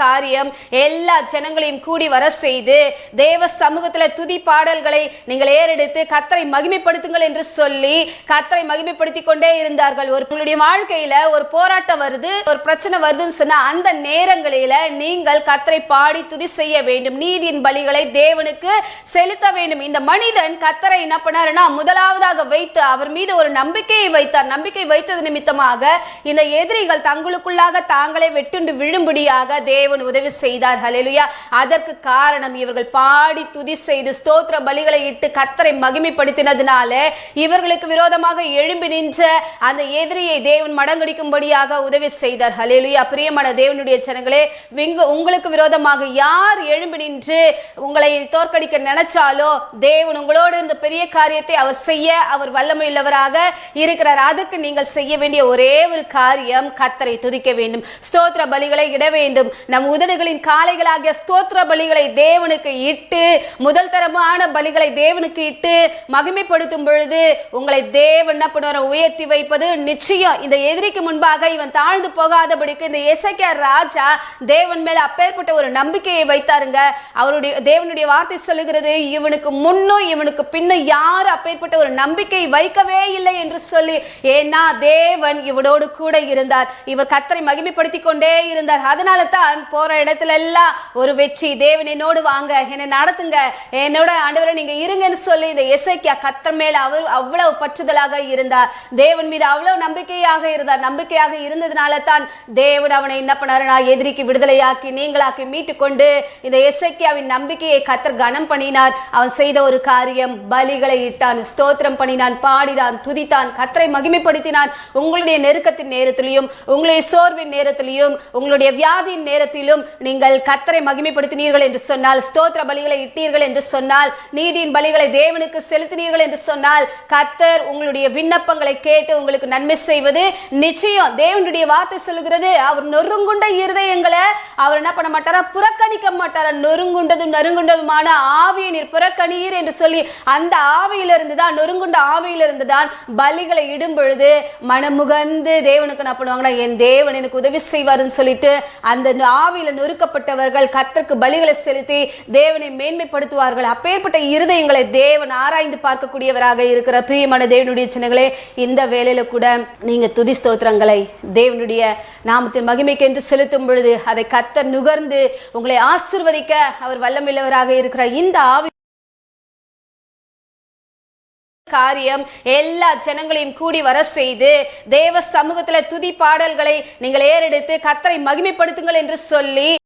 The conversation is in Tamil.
காரியம், எல்லா ஜனங்களையும் கூடி வர செய்து தேவ சமூகத்துல துதி பாடல்களை நீங்கள் ஏறெடுத்து கர்த்தரை மகிமைப்படுத்துங்கள் என்று சொல்லி கர்த்தரை மகிமைப்படுத்தி கொண்டே இருந்தார்கள். உங்களுடைய வாழ்க்கையில ஒரு போராட்டம் வருது, ஒரு பிரச்சனை வருதுன்னு சொன்னா அந்த நேரங்களில நீங்கள் கர்த்தரை பாடி துதி செய்ய வேண்டும். நீதியின் பலிகளை தேவனுக்கு செலுத்த வேண்டும். இந்த மனிதன் கர்த்தரை என்ன பண்ணாருன்னா முதலாவதாக வைத்து அவர் மீது ஒரு நம்பிக்கையை வைத்தார். நம்பிக்கை வைத்தது நிமித்தமாக இந்த எதிரிகள் தங்களுக்குள்ளாக தாங்களே வெட்டுண்டு விழும்படியாக தேவன் உதவி செய்தார். ஹல்லேலூயா. அதற்கு காரணம் இவர்கள் பாடி துதி செய்து ஸ்தோத்திர பலிகளை இட்டு கர்த்தரை மகிமைப்படுத்தினதுனால இவர்களுக்கு விரோதமாக எழும்பி நின்ற அந்த எதிரியை தேவன் மடங்கடிக்கும்படியாக உதவி செய்தார். ஹல்லேலூயா. பிரியமான தேவனுடைய ஜனங்களே, உங்களுக்கு விரோதமாக யார் எழும்பி நின்று உங்களை தோற்கடிக்க நினைச்சாலோ தேவன் உங்களோடு இந்த பெரிய காரியத்தை அவர் செய்ய அவர் வல்லமை உள்ளவராக இருக்கிறார். அதற்கு நீங்கள் செய்ய வேண்டிய ஒரே ஒரு காரியம் கர்த்தரை துதிக்க வேண்டும், ஸ்தோத்திர பலிகளை இட வேண்டும். நம் உதடுகளின் காளைகளாகிய ஸ்தோத்திர பலிகளை தேவனுக்கு இட்டு முதல் தரமான பலிகளை தேவனுக்கு இட்டு மகிமைப்படுத்தும் பொழுது உங்களை தேவன் என்ன பண்ணுவார்? உயர்த்தி வைப்பது நிச்சயம். இந்த எதிரிக்கு முன்பாக இவன் தாழ்ந்து போகாதபடிக்கு இந்த எசேக்கியா ராஜா தேவன் மேல அப்பேற்பட்ட ஒரு நம்பிக்கையை வைத்தாருங்க. அவருடைய தேவனுடைய வார்த்தை சொல்லுகிறது, இவனுக்கு முன்னும் இவனுக்கு பின்னும் யாரும் அப்பேற்பட்ட ஒரு நம்பிக்கை வைக்கவே இல்லை என்று சொல்லி. ஏன்னா தேவன் இவனோடு கூட இருந்தார். இவர் கர்த்தரை மகிமைப்படுத்தி கொண்டே இருந்தார். அதனால தான் போற இடத்துல எல்லாம் ஒரு வெற்றி. தேவன் என்னோடு வாங்க, என்னை நடத்துங்க, என்னோட ஆண்டவரை நீங்க இருங்கன்னு சொல்லி இந்த எசேக்கியா கர்த்தர் மேல அவர் அவ்வளவு பற்றுதலாக இருந்தார். தேவன் மீது அவ்வளவு நம்பிக்கையாக இருந்தார். நம்பிக்கையாக இருந்ததுனால தான் தேவன் அவனை என்ன பண்ணாருன்னா எதிரிக்கு விடுதலையாக்கி நீங்களாக்கி மீட்டு கொண்டு இந்த எசேக்கியாவின் நம்பிக்கையை கர்த்தர் கனம் பண்ணினார். அவன் செய்த ஒரு காரியம், பலிகளை இட்டான், ஸ்தோத்திரம் பண்ணினான், பாடினான், துதித்தான், கர்த்தரை மகிமைப்படுத்தினான். உங்களுடைய நெருக்கத்தின் நேரத்திலையும் உங்களுடைய சோர்வின் நேரத்திலையும் உங்களுடைய வியாதியின் நேரத்திலும் நீங்கள் கர்த்தரை மகிமைப்படுத்தினீர்கள் என்று சொன்னால், ஸ்தோத்திர பலிகளை இட்டீர்கள் என்று சொன்னால், நீதியின் பலிகளை தேவனுக்கு செலுத்தினீர்கள் என்று சொன்னால் கர்த்தர் உங்களுடைய விண்ணப்பங்களை கேட்டு உங்களுக்கு நன்மை செய்வது நிச்சயம். தேவனுடைய வார்த்தை சொல்லுகிறது, அவர் நொறுங்குண்ட இருதயங்களை அவர் என்ன பண்ண மாட்டாரா? புறக்கணிக்க மாட்டாரா? நொறுங்குண்டதும் நறுங்குண்டதுமான ஆவியை நீர் புறக்கணீர் என்று சொல்லி அந்த ஆவியிலிருந்து தான், நொறுங்குண்ட ஆவியிலிருந்து தான் பலிகளை இடும் பொழுது மனமுகந்து தேவனுக்கு என்ன பண்ணுவாங்கன்னா என் தேவன் எனக்கு உதவி செய்வார்னு சொல்லிட்டு அந்த ஆவியில நொறுக்கப்பட்டவர்கள் கர்த்தருக்கு பலிகளை செலுத்தி தேவனை மேன்மைப்படுத்துவார்கள். அப்பேற்பட்ட இருதயங்களை தேவன் ஆராய்ந்து பார்க்கக்கூடியவராக இருக்கிற பிரியமான தேவனுடைய சின்னங்களே, இந்த வேளையில கூட நீங்க துதி ஸ்தோத்திரங்களை தேவனுடைய நாமத்தின் மகிமைக்கு என்று செலுத்தும் பொழுது அதை கர்த்தர் நுகர்ந்து உங்களை ஆசீர்வதிக்க அவர் வல்லமையுள்ளவராக இருக்கிறார். இந்த ஆவி காரியம், எல்லா ஜனங்களையும் கூடி வர செய்து தேவ சமூகத்துல துதி பாடல்களை நீங்கள் ஏறெடுத்து கர்த்தரை மகிமைப்படுத்துங்கள் என்று சொல்லி